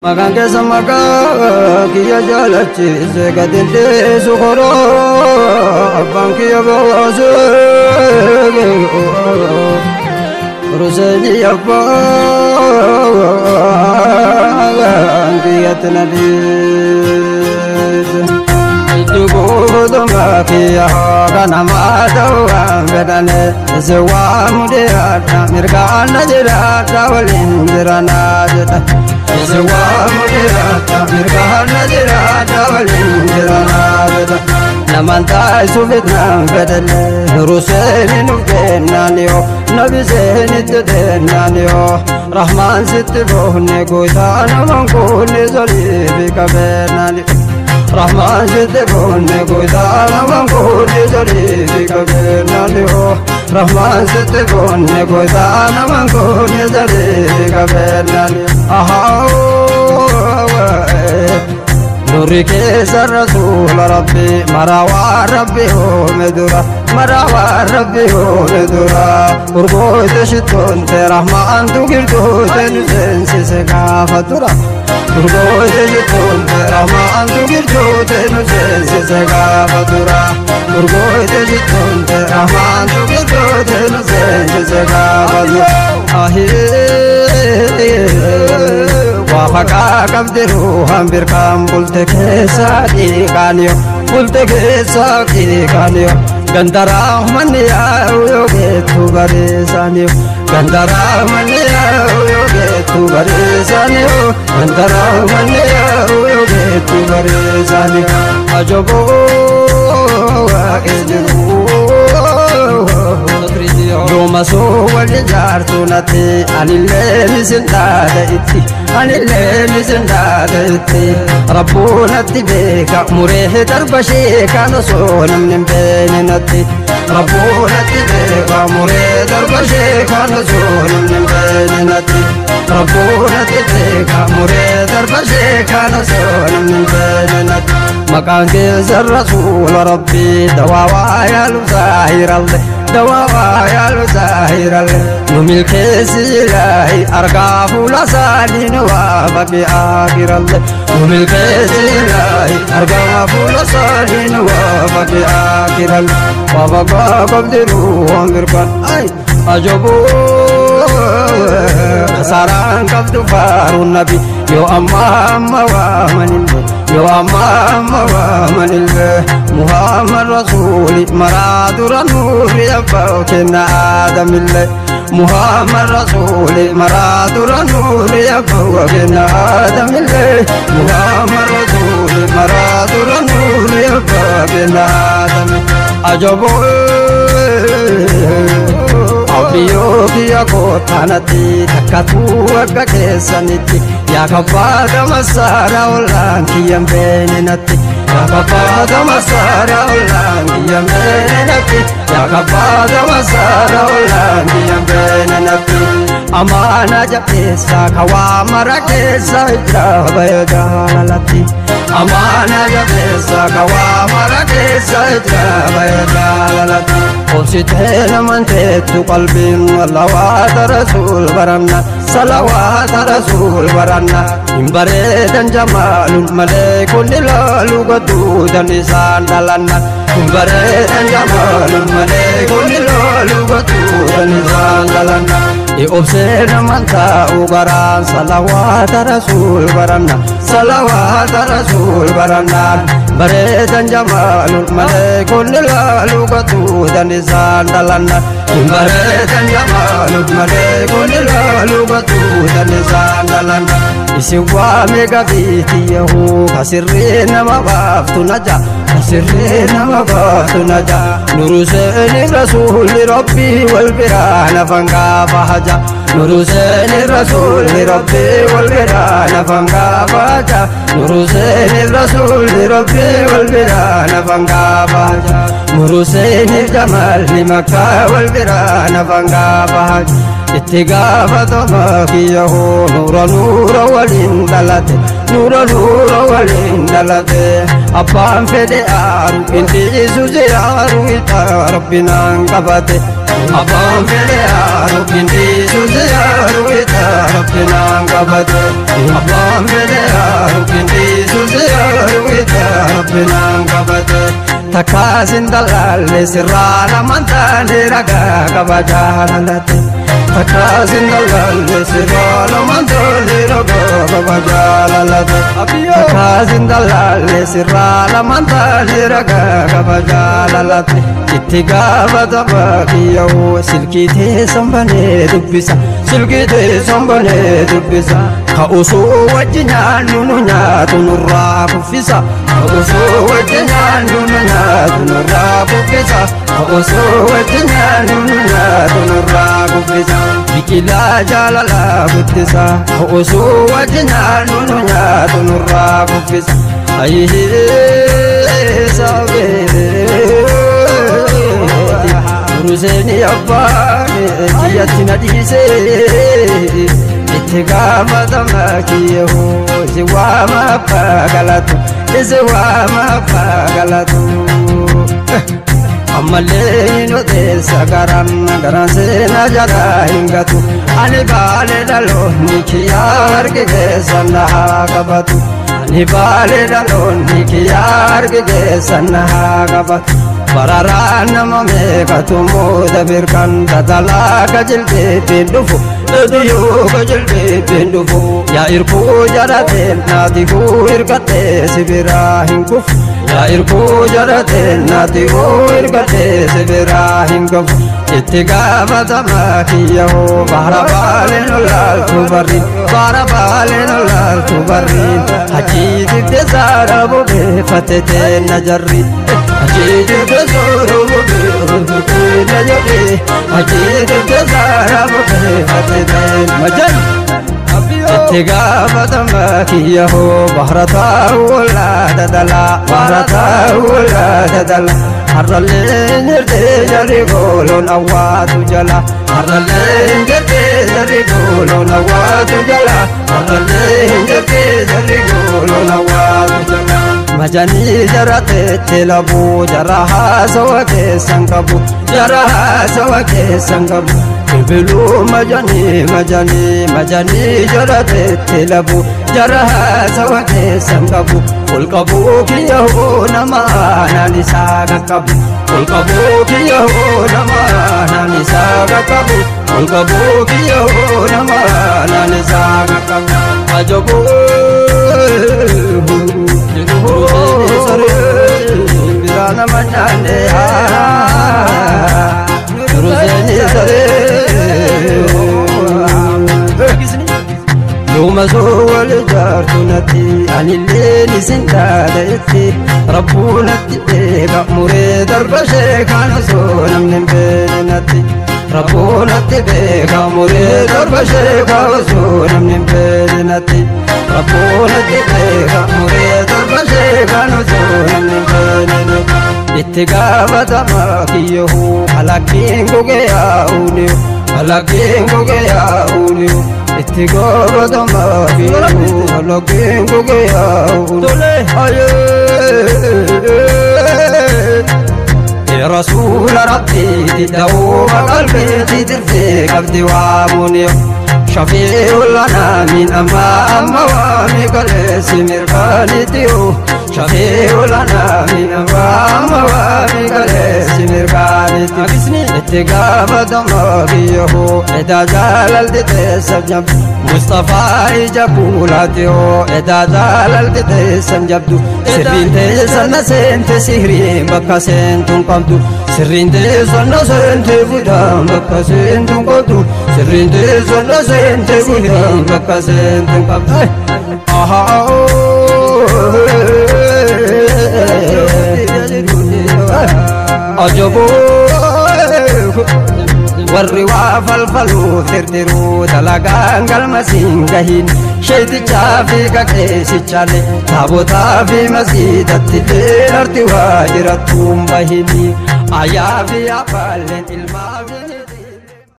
Makan keessa maqaa kiyya jaalachiise gadindee sukoro abbaan kiyya baasee Ruseeni abbaan kiyyatti na dhiise itti guutumaa kiyya kana maa ta'uudhaan fedhane isi waa mudiyaadha mirgaan na jiraadha waliin jiranaa jedha isi waa mudiyaadha mirgaan na jiraadha waliin jiranaa jedha naman ta'isu fitnaan fedhane Ruseeni nuuf kennaan yoo nabi seenitti deennaan yoo rahmaan sitti boonne gootaa naman kuunni soliifi qabeenaan rahmaan sitti boonne gootaa naman kuunni soliifi qabeenaan yoo rahmaan sitti boonne gootaa naman kuunni soliifi qabeenaan Nuri keessa rasuula rabbi marawaa rabbi hoome dura marawaa rabbi hoome dura urgoota shittoonte rahmaantu girtoote nu seensise gaafa dura urgoota shittoonte rahmaantu girtoote nu seensise gaafa dura urgoota shittoonte rahmaantu girtoote nu seensise gaafa dura Wafaka kabdiru hambir kam bulte kesa ikanyo bulte kesa ikanyo gandara mania yo getu baresanyo gandara mania yo getu baresanyo gandara mania yo getu baresanyo ajobo akediru Yoma so wali jartu nati anille misindada itti anille misindada itti rabbuna tibeka murehe darbashi kana so namne bene nati rabbuna tibeka murehe darbashi kana so namne bene nati rabbuna tibeka murehe darbashi kana so namne bene nati makan ke rasul rabbi dawa ya zahir allah دواء يا الزاهر نملك سلاي أرقاه لسالين وابقي آخر الله نملك سلاي أرقاه لسالين وابقي آخر الله وابقى قبضروا وانقرقان أي أجبوا خساران قبض فارو النبي يو أما وامن الله يو أما وامن الله محمد رسول مراد النور يبوكنا آدم الله محمد رسول مراد النور يبوكنا آدم الله محمد رسول مراد النور يبوكنا آدم أجبوا Abiyo kiya kotanati takatu aga kesaniti ya kapada masara olan kiyam benenati ya kapada masara olan kiyam benenati ya kapada masara olan kiyam benenati amana japesa kawamara kesa jabayadalati amana japesa kawamara kesa jabayadalati Qositena mantetu qalbin salawat rasul baranna salawat rasul baranna imbaredan jamalun malekun lalu gadudan lisan dalanna imbaredan jamalun malekun lalu gadudan lisan dalanna obsena manta ugaran salawat rasul baranna salawat rasul baranna baredan jamalun malekun lalu gadudan lisan dalanna baredan jamalun malekun lalu gadudan lisan dalanna isiwa mega vitiyahu kasirrena mabaftu naja kasirrena mabaftu naja nuruseni rasul rabbi wal birana fanga bahaja nuruseni rasul rabbi wal birana fanga bahaja nuruseni rasul rabbi wal birana fanga bahaja nuruseni jamal limakka wal birana fanga bahaja اتقافتما فيه نور نور ولندلت نور نور ولندلت أبان فدي آرو انتي سوزيارو إتا ربنا انقبت أبان فدي آرو انتي سوزيارو إتا ربنا انقبت أبان فدي ulfinaan qabate takkaasin dal'aalle sirraa amantaani ragaa qaba jaalalate takkaasin dal'aalle sirraa amantaani ragaa qaba jaalalate takkaasin dal'aalle sirraa amantaani ragaa qaba jaalalate itti gaafatama kiyyoo silkii teessan banee dubbisa silkii teessan banee dubbisa ka'usuu wajji nyaannu nu nyaatu nurraa kuffisa ka'usuu wajji nyaannu nu nyaatu nurraa kuffisa ka'usuu wajji nyaannu nu nyaatu nurraa kuffisa biqilaa jaalalaa guddisa ka'usuu wajji nyaannu nu nyaatu nurraa kuffisa ayyee sabee Ruseni abbaane kiyyatti na dhiisee itti gaafatama kiyyoo si waama abbaa galatu si waama abbaa galatu ammallee hin odeessa garaan seenaa jalaa hin gatu ani baalee dhaloonni kiyyaa harki keessan na haa qabatu ani baalee dhaloonni kiyyaa harki keessan na haa qabatu Bararaan nama meeqatu muuda birkan tatalaa kajilbeetiin dhufu Eduyuu kajilbeetiin dhufu yaa irkuu jarateen naatifuu hirkattee sibiraa hin kufu yaa irkuu jarateen naatifuu hirkattee sibiraa hin kufu itti gaafatama kiyyoo bara baaleen olaaltu barriin bara baaleen olaaltu barriin hachii dibde saara bobeeffate teenna jarriin hachii dibde saara bobeeffate teenna jarriin hachii dibde saara bobeeffate teenna majan itti gaafatama kiyyoo bara taa'u olaada dalaa bara taa'u olaada dalaa harralee njirtee jarri gooloon awwaatu jala harralee njirtee jarri gooloon awwaatu jala harralee njirtee jarri gooloon awwaatu jala majanii jara teettee labuu jara haasawa keessan qabu jara haasawa keessan qabu Biluu majanii jara teettee labuu jara haasawa keessan qabu ol qabuu kiyyoo nama aanaan isaa qaqqabu ol qabuu kiyyoo nama aanaan isaa qaqqabu ol qabuu kiyyoo nama aanaan isaa qaqqabu ajaboo biraa nama nyaanne Ruseni Yoma wal jaartunatti anillee nisin dhaadheetti rabbuunatti eega muree darba sheekaan osoo namni hin beeknatti rabbuunatti beeka muree darba sheekaan osoo namni hin beeknatti rabbuunatti beeka muree darba sheekaan osoo namni hin beeknatti itti gaafatama kiyyoo halakkiin gogee yaa'uuniyo halakkiin gogee yaa'uuniyo itti gaafatama kiyyoo halakkiin gogee yaa'uuniyo rasuula rabbiiti da'uuma qalbiiti tirfee qabdi waamuniyo shafii'u lanaa min amma waami kaleessi mirkaanitiyo shafii'u lanaa min amma waami kaleessi mirkaanitiyo itti gaafatama kiyyoo edaa jaalalti teessam jabdu Mustafaa ija kuulaatiyo edaa jaalalti teessam jabdu sirriin teessan na seente sihriin bakka seentuun qabdu sirriin teessan na seente fudhaan bakka seentuun qabdu sirriin teessan na seente fudhaan bakka seentuun qabdu ajaboo warri waa falfaluu tirtiruu dalagaan galmasiin gahin sheetichaa fi qaqeessichaale taabotaa fi masiidatti dheerarti waa jirattuun bahini ayaa fi afaalleen ilmaa fi